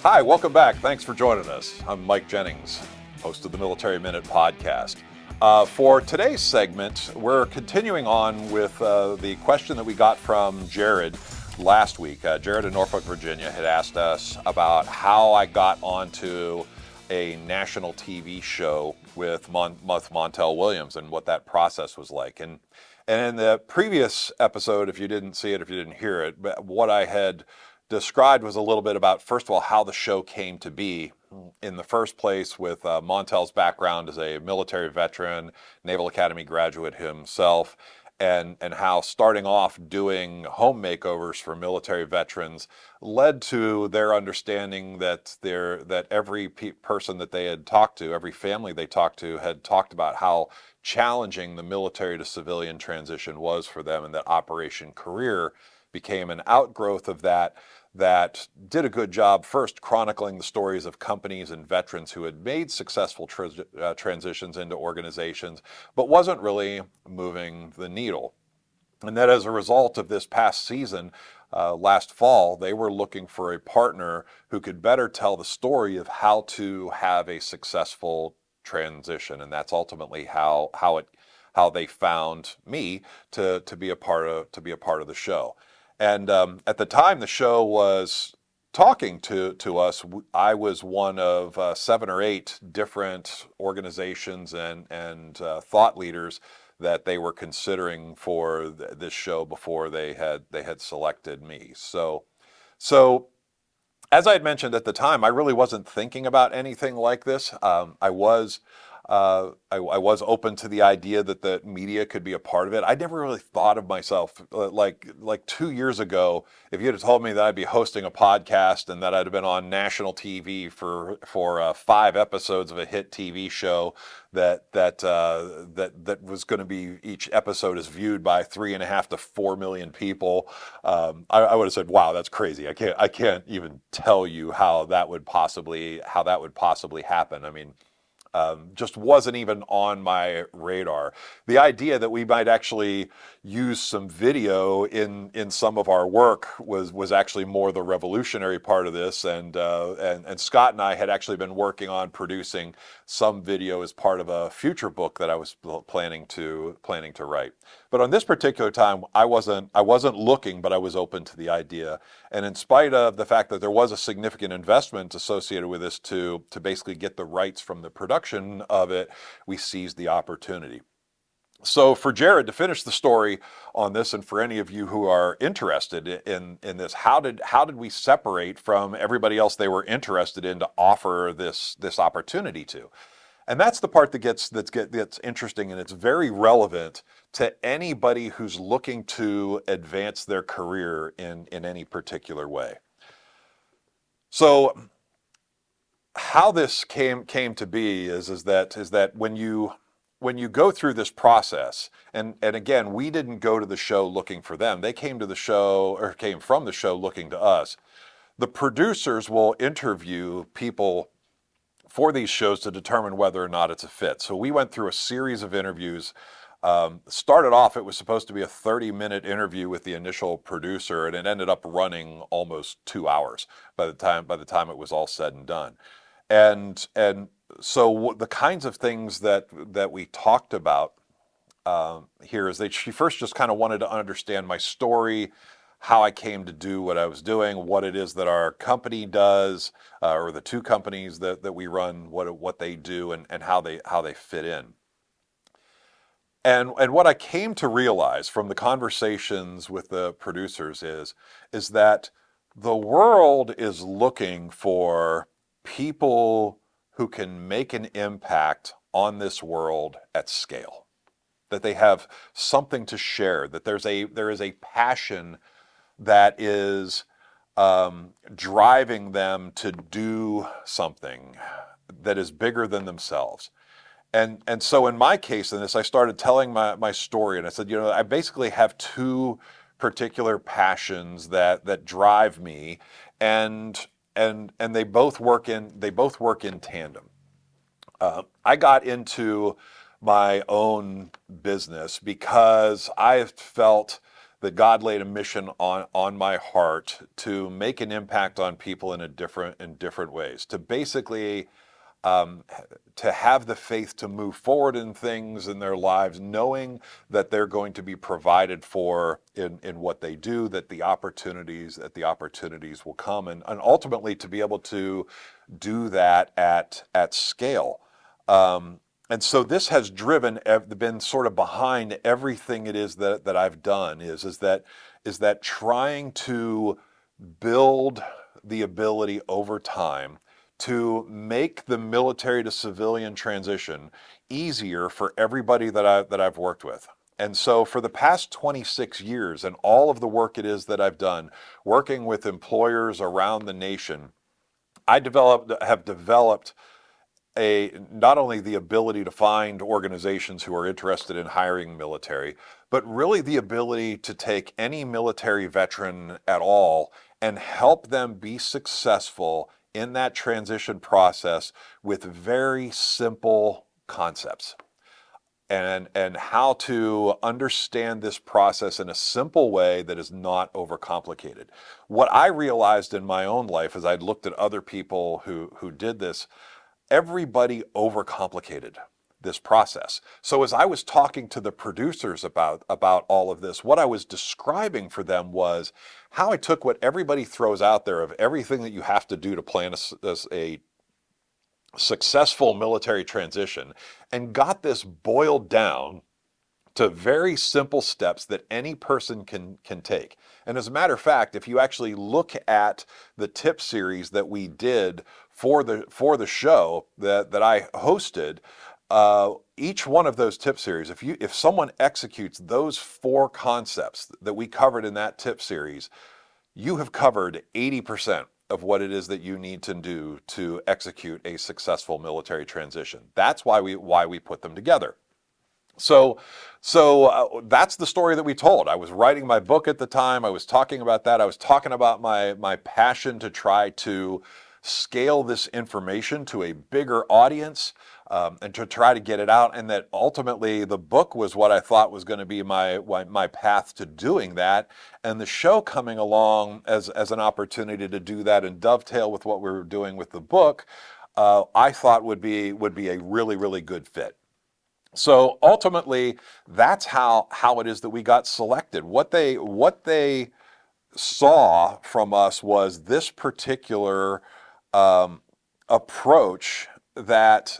Hi, welcome back. Thanks for joining us. I'm Mike Jennings, host of the Military Minute podcast. For today's segment, we're continuing on with the question that we got from Jared last week. Jared in Norfolk, Virginia had asked us about how I got onto a national TV show with Montel Williams and what that process was like. And in the previous episode, if you didn't see it, if you didn't hear it, what I had described was a little bit about, first of all, how the show came to be in the first place with Montel's background as a military veteran, Naval Academy graduate himself, and how starting off doing home makeovers for military veterans led to their understanding that every person that they had talked to, every family they talked to, had talked about how challenging the military to civilian transition was for them, and that Operation Career became an outgrowth of that did a good job first chronicling the stories of companies and veterans who had made successful transitions into organizations, but wasn't really moving the needle. And that as a result of this past season, last fall, they were looking for a partner who could better tell the story of how to have a successful transition. And that's ultimately how they found me to be a part of the show. And at the time the show was talking to us, I was one of 7 or 8 different organizations and thought leaders that they were considering for this show before they had selected me. So as I had mentioned at the time, I really wasn't thinking about anything like this. I was open to the idea that the media could be a part of it. I never really thought of myself like 2 years ago. If you'd have told me that I'd be hosting a podcast and that I'd have been on national TV for 5 episodes of a hit TV show that was going to be, each episode is viewed by 3.5 to 4 million people, I would have said, "Wow, that's crazy. I can't even tell you how that would possibly happen." I mean, just wasn't even on my radar. The idea that we might actually use some video in some of our work was actually more the revolutionary part of this. And Scott and I had actually been working on producing some video as part of a future book that I was planning to write. But on this particular time, I wasn't looking, but I was open to the idea. And in spite of the fact that there was a significant investment associated with this to basically get the rights from the production of it, we seized the opportunity. So for Jared to finish the story on this, and for any of you who are interested in this, how did we separate from everybody else they were interested in to offer this opportunity to? And that's the part that gets interesting, and it's very relevant to anybody who's looking to advance their career in any particular way. So how this came to be is that when you go through this process, and again, we didn't go to the show looking for them. They came from the show looking to us. The producers will interview people for these shows to determine whether or not it's a fit. So we went through a series of interviews. Started off, it was supposed to be a 30-minute interview with the initial producer, and it ended up running almost 2 hours by the time it was all said and done. And so the kinds of things that we talked about here is that she first just kind of wanted to understand my story, how I came to do what I was doing, what it is that our company does, or the 2 companies that we run, what they do, and how they fit in. And what I came to realize from the conversations with the producers is that the world is looking for people who can make an impact on this world at scale, that they have something to share, that there is a passion that is driving them to do something that is bigger than themselves. And so in my case in this, I started telling my story, and I said, I basically have 2 particular passions that drive me, and they both work in tandem. I got into my own business because I felt that God laid a mission on my heart to make an impact on people in different ways, to basically um, to have the faith to move forward in things in their lives, knowing that they're going to be provided for in what they do, that the opportunities will come, and ultimately to be able to do that at scale. Um, and so this has been sort of behind everything it is that I've done is that trying to build the ability over time to make the military to civilian transition easier for everybody that I've worked with. And so for the past 26 years and all of the work it is that I've done working with employers around the nation, have developed a not only the ability to find organizations who are interested in hiring military, but really the ability to take any military veteran at all and help them be successful in that transition process with very simple concepts and how to understand this process in a simple way that is not overcomplicated. What I realized in my own life as I looked at other people who did this, everybody overcomplicated this process. So as I was talking to the producers about all of this, what I was describing for them was how I took what everybody throws out there of everything that you have to do to plan a successful military transition and got this boiled down to very simple steps that any person can take. And as a matter of fact, if you actually look at the tip series that we did for the show that I hosted, each one of those tip series, if someone executes those 4 concepts that we covered in that tip series, you have covered 80% of what it is that you need to do to execute a successful military transition. That's why we put them together. So that's the story that we told. I was writing my book at the time. I was talking about that. I was talking about my passion to try to scale this information to a bigger audience, and to try to get it out. And that ultimately the book was what I thought was going to be my path to doing that. And the show coming along as an opportunity to do that and dovetail with what we were doing with the book, I thought would be a really, really good fit. So ultimately, that's how it is that we got selected. What they saw from us was this particular um, approach that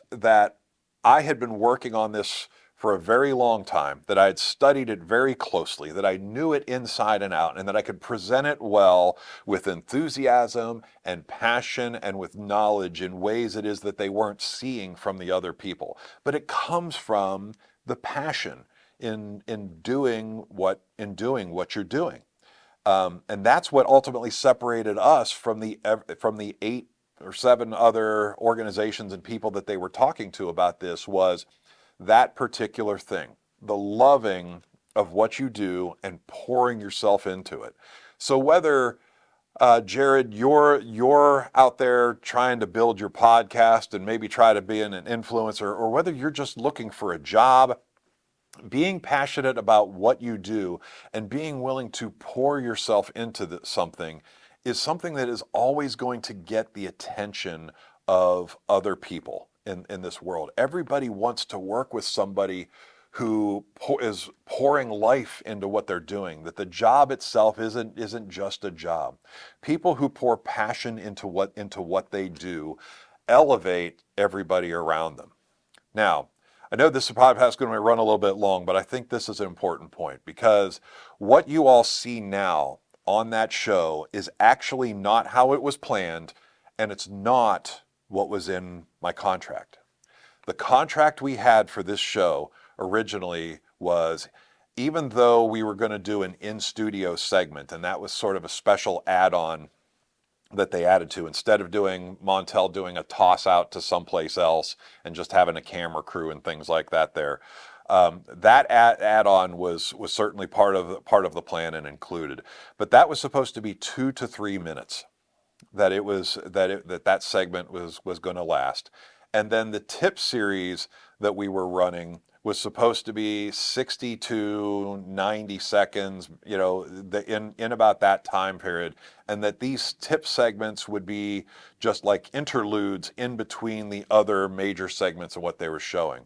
I had been working on this for a very long time, that I had studied it very closely, that I knew it inside and out, and that I could present it well with enthusiasm and passion and with knowledge in ways it is that they weren't seeing from the other people. But it comes from the passion in doing what you're doing. And that's what ultimately separated us from the 8 or 7 other organizations and people that they were talking to about this, was that particular thing, the loving of what you do and pouring yourself into it. So whether Jared, you're out there trying to build your podcast and maybe try to be an influencer, or whether you're just looking for a job, being passionate about what you do and being willing to pour yourself into something is something that is always going to get the attention of other people in this world. Everybody wants to work with somebody who is pouring life into what they're doing, that the job itself isn't just a job. People who pour passion into what they do elevate everybody around them. Now, I know this podcast is going to run a little bit long, but I think this is an important point, because what you all see now on that show is actually not how it was planned, and it's not what was in my contract. The contract we had for this show originally was, even though we were going to do an in-studio segment, and that was sort of a special add-on that they added to, instead of doing Montel doing a toss out to someplace else and just having a camera crew and things like that there. That add-on was certainly part of the plan and included, but that was supposed to be 2 to 3 minutes that segment was going to last. And then the tip series that we were running was supposed to be 60 to 90 seconds, in about that time period, and that these tip segments would be just like interludes in between the other major segments of what they were showing.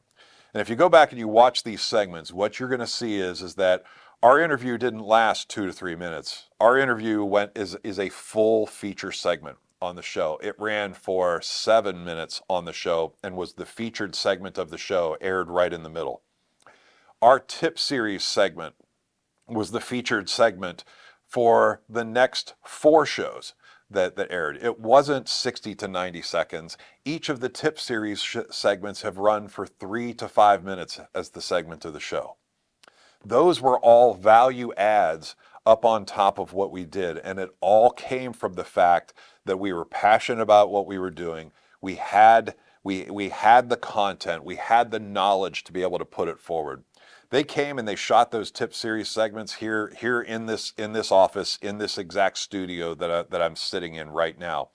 And if you go back and you watch these segments, what you're going to see is that our interview didn't last 2 to 3 minutes. Our interview is a full feature segment on the show. It ran for 7 minutes on the show and was the featured segment of the show, aired right in the middle. Our tip series segment was the featured segment for the next 4 shows that aired. It wasn't 60 to 90 seconds. Each of the tip series segments have run for 3 to 5 minutes as the segment of the show. Those were all value adds up on top of what we did, and it all came from the fact that we were passionate about what we were doing. We had the content, we had the knowledge to be able to put it forward. They came and they shot those tip series segments here in this office, in this exact studio that I'm sitting in right now.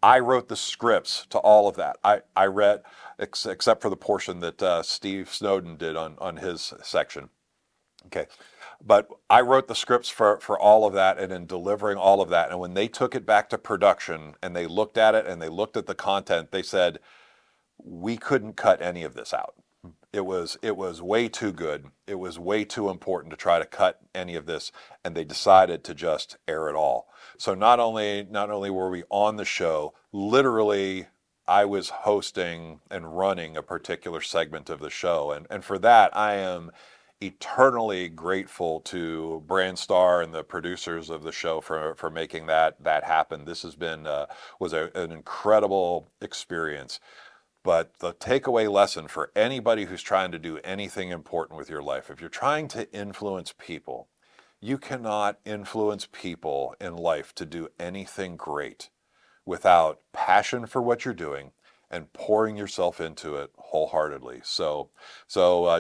I wrote the scripts to all of that. I read, except for the portion that Steve Snowden did on his section. Okay, but I wrote the scripts for all of that, and in delivering all of that, and when they took it back to production and they looked at it and they looked at the content, they said, we couldn't cut any of this out. It was way too good. It was way too important to try to cut any of this, and they decided to just air it all. So not only were we on the show, literally I was hosting and running a particular segment of the show, and for that I am eternally grateful to Brandstar and the producers of the show for making that happen. This has been an incredible experience. But the takeaway lesson for anybody who's trying to do anything important with your life, if you're trying to influence people, you cannot influence people in life to do anything great without passion for what you're doing and pouring yourself into it wholeheartedly. So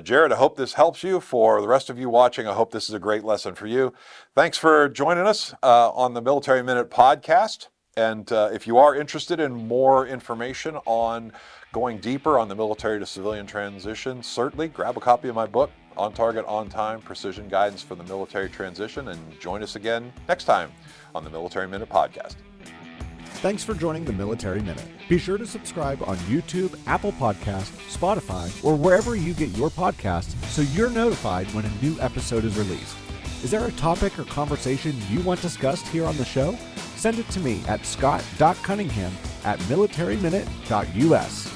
Jared, I hope this helps you. For the rest of you watching, I hope this is a great lesson for you. Thanks for joining us on the Military Minute podcast. And if you are interested in more information on going deeper on the military to civilian transition, certainly grab a copy of my book, On Target, On Time, Precision Guidance for the Military Transition, and join us again next time on the Military Minute podcast. Thanks for joining the Military Minute. Be sure to subscribe on YouTube, Apple Podcasts, Spotify, or wherever you get your podcasts so you're notified when a new episode is released. Is there a topic or conversation you want discussed here on the show? Send it to me at scott.cunningham@militaryminute.us.